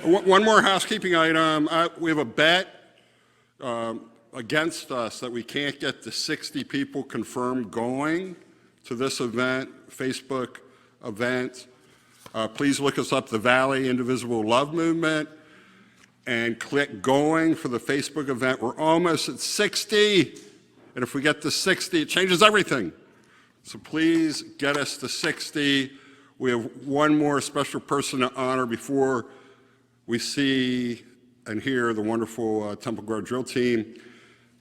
One more housekeeping item. We have a bet against us that we can't get the 60 people confirmed going to this event, Facebook event. Please look us up, the Valley Indivisible Love Movement, and click going for the Facebook event. We're almost at 60, and if we get to 60, it changes everything. So please get us to 60. We have one more special person to honor before we see and hear the wonderful Temple Grove drill team.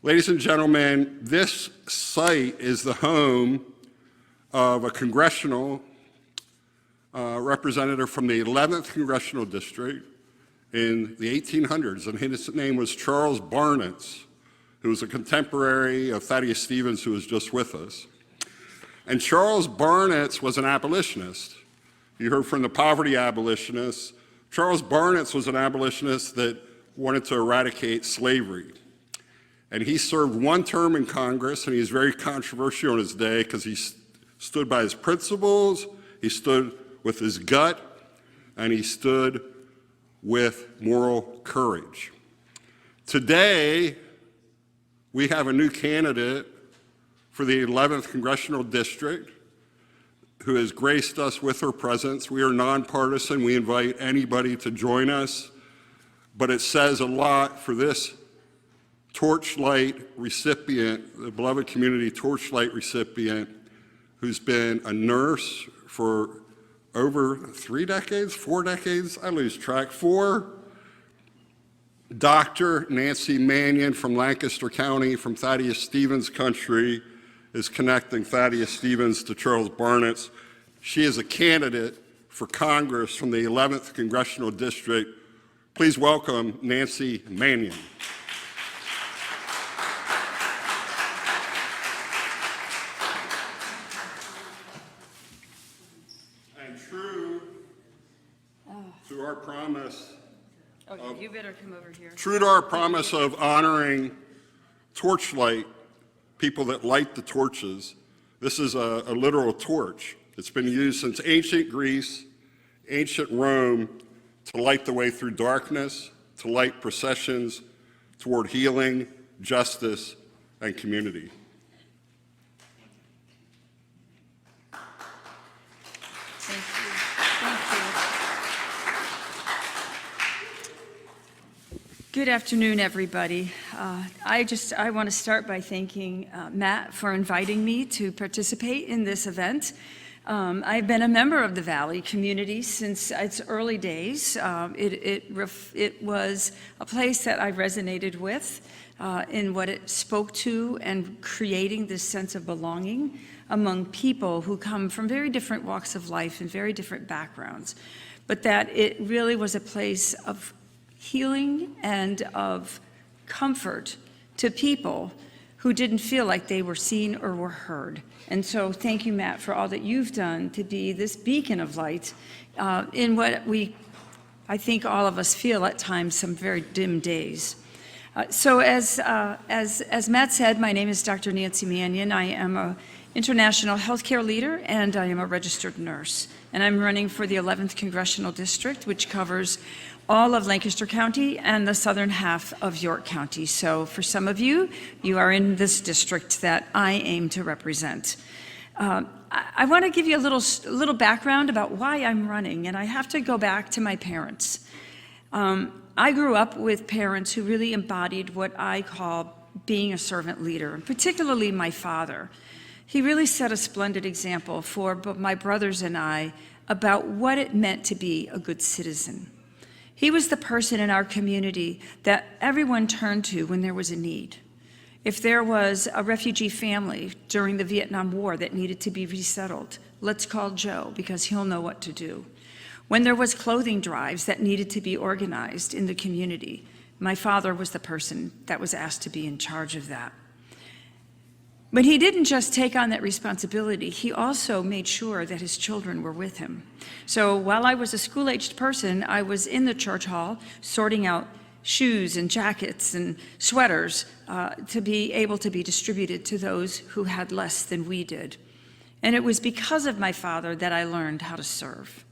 Ladies and gentlemen, this site is the home of a congressional representative from the 11th Congressional District in the 1800s, and his name was Charles Barnett, who was a contemporary of Thaddeus Stevens, who was just with us. And Charles Barnett was an abolitionist. You heard from the poverty abolitionists. Charles Barnett was an abolitionist that wanted to eradicate slavery. And he served one term in Congress, and he was very controversial in his day because he stood by his principles, he stood with his gut, and he stood with moral courage. Today, we have a new candidate for the 11th Congressional District who has graced us with her presence. We are nonpartisan. We invite anybody to join us, but it says a lot for this Torchlight recipient, the beloved community Torchlight recipient, who's been a nurse for over 3 decades, 4 decades, I lose track, 4. Dr. Nancy Mannion from Lancaster County, from Thaddeus Stevens country, is connecting Thaddeus Stevens to Charles Barnett. She is a candidate for Congress from the 11th Congressional District. Please welcome Nancy Mannion. To our promise, you better come over here. True to our promise of honoring Torchlight, people that light the torches, this is a literal torch. It's been used since ancient Greece, ancient Rome, to light the way through darkness, to light processions toward healing, justice, and community. Good afternoon, everybody. I want to start by thanking Matt for inviting me to participate in this event. I've been a member of the Valley community since its early days. It was a place that I resonated with in what it spoke to and creating this sense of belonging among people who come from very different walks of life and very different backgrounds, but that it really was a place of healing and of comfort to people who didn't feel like they were seen or were heard. And so thank you, Matt, for all that you've done to be this beacon of light in what I think all of us feel at times some very dim days. So as Matt said, my name is Dr. Nancy Mannion. I am an international healthcare leader, and I am a registered nurse. And I'm running for the 11th Congressional District, which covers all of Lancaster County and the southern half of York County. So for some of you, you are in this district that I aim to represent. I want to give you a little background about why I'm running, and I have to go back to my parents. I grew up with parents who really embodied what I call being a servant leader, and particularly my father. He really set a splendid example for both my brothers and I about what it meant to be a good citizen. He was the person in our community that everyone turned to when there was a need. If there was a refugee family during the Vietnam War that needed to be resettled, let's call Joe because he'll know what to do. When there was clothing drives that needed to be organized in the community, my father was the person that was asked to be in charge of that. But he didn't just take on that responsibility, he also made sure that his children were with him. So while I was a school-aged person, I was in the church hall sorting out shoes and jackets and sweaters to be able to be distributed to those who had less than we did. And it was because of my father that I learned how to serve.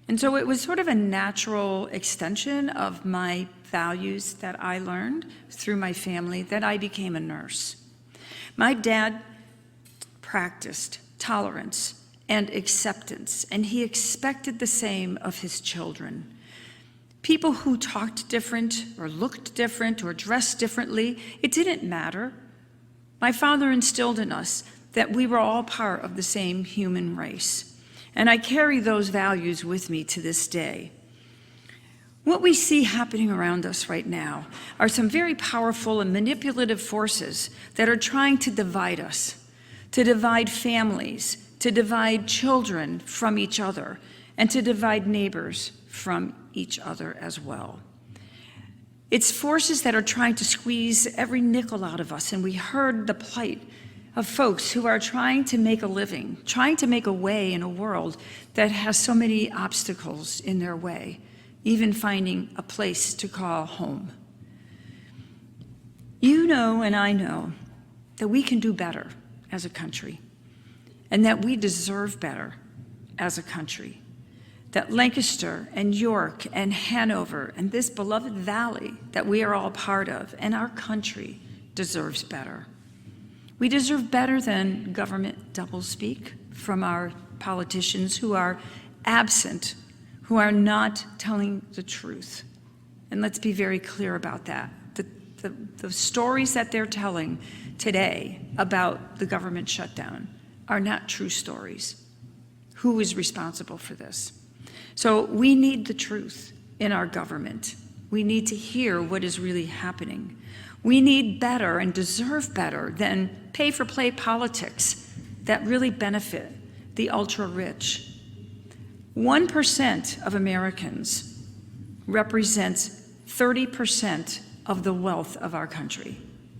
And so it was sort of a natural extension of my values that I learned through my family that I became a nurse. My dad practiced tolerance and acceptance, and he expected the same of his children. People who talked different or looked different or dressed differently, it didn't matter. My father instilled in us that we were all part of the same human race, and I carry those values with me to this day. What we see happening around us right now are some very powerful and manipulative forces that are trying to divide us, to divide families, to divide children from each other, and to divide neighbors from each other as well. It's forces that are trying to squeeze every nickel out of us, and we heard the plight of folks who are trying to make a living, trying to make a way in a world that has so many obstacles in their way, even finding a place to call home. You know and I know that we can do better as a country, and that we deserve better as a country. That Lancaster and York and Hanover and this beloved valley that we are all part of and our country deserves better. We deserve better than government doublespeak from our politicians who are absent, who are not telling the truth. And let's be very clear about that. The stories that they're telling today about the government shutdown are not true stories. Who is responsible for this? So we need the truth in our government. We need to hear what is really happening. We need better and deserve better than pay-for-play politics that really benefit the ultra-rich. 1% of Americans represents 30% of the wealth of our country.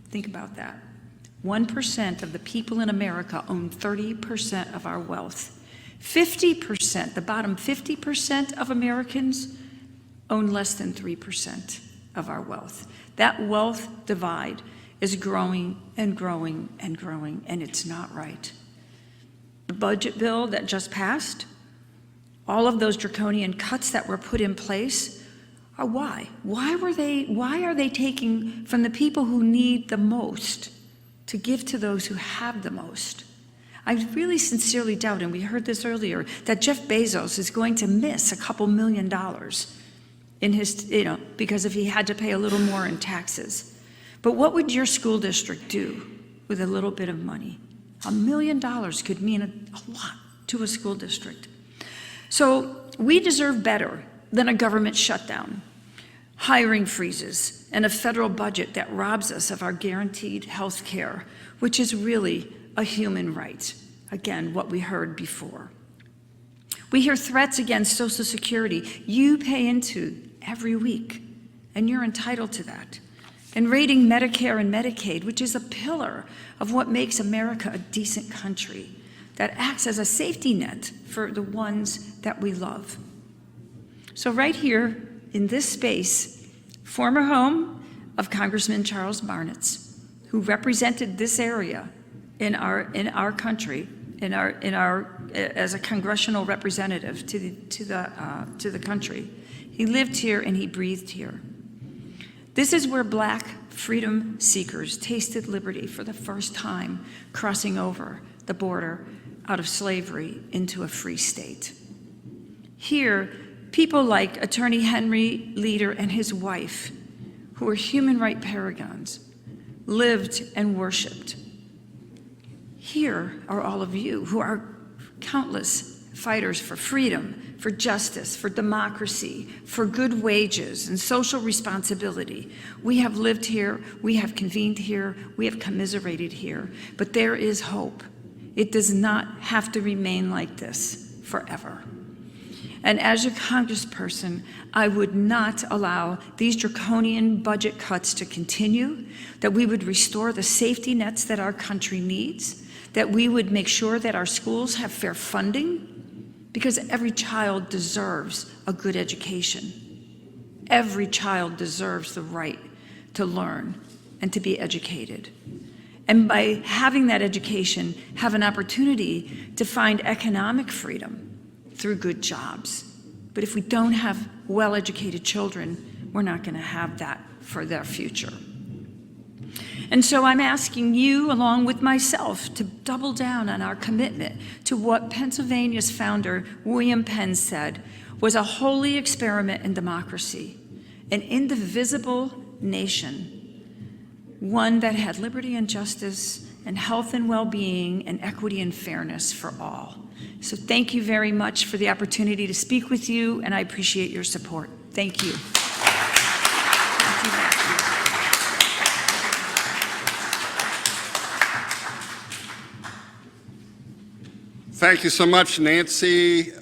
Think about that. 1% of the people in America own 30% of our wealth. 50%, the bottom 50% of Americans own less than 3% of our wealth. That wealth divide is growing and growing and growing, and it's not right. The budget bill that just passed, all of those draconian cuts that were put in place are why? Why are they taking from the people who need the most to give to those who have the most? I really sincerely doubt, and we heard this earlier, that Jeff Bezos is going to miss a couple $1 million in his, because if he had to pay a little more in taxes. But what would your school district do with a little bit of money? $1 million could mean a lot to a school district. So we deserve better than a government shutdown, hiring freezes, and a federal budget that robs us of our guaranteed health care, which is really a human right. Again, what we heard before. We hear threats against Social Security. You pay into every week, and you're entitled to that. And raiding Medicare and Medicaid, which is a pillar of what makes America a decent country, that acts as a safety net for the ones that we love. So right here in this space, former home of Congressman Charles Barnitz, who represented this area in our country, as a congressional representative to the country. He lived here and he breathed here. This is where Black freedom seekers tasted liberty for the first time, crossing over the border out of slavery into a free state. Here, people like Attorney Henry Leader and his wife, who were human rights paragons, lived and worshiped. Here are all of you who are countless fighters for freedom, for justice, for democracy, for good wages and social responsibility. We have lived here, we have convened here, we have commiserated here, but there is hope. It does not have to remain like this forever. And as a congressperson, I would not allow these draconian budget cuts to continue, that we would restore the safety nets that our country needs, that we would make sure that our schools have fair funding, because every child deserves a good education. Every child deserves the right to learn and to be educated. And by having that education, have an opportunity to find economic freedom through good jobs. But if we don't have well-educated children, we're not going to have that for their future. And so I'm asking you, along with myself, to double down on our commitment to what Pennsylvania's founder, William Penn, said was a holy experiment in democracy, an indivisible nation, one that had liberty and justice and health and well-being and equity and fairness for all. So thank you very much for the opportunity to speak with you, and I appreciate your support. Thank you. Thank you so much, Nancy.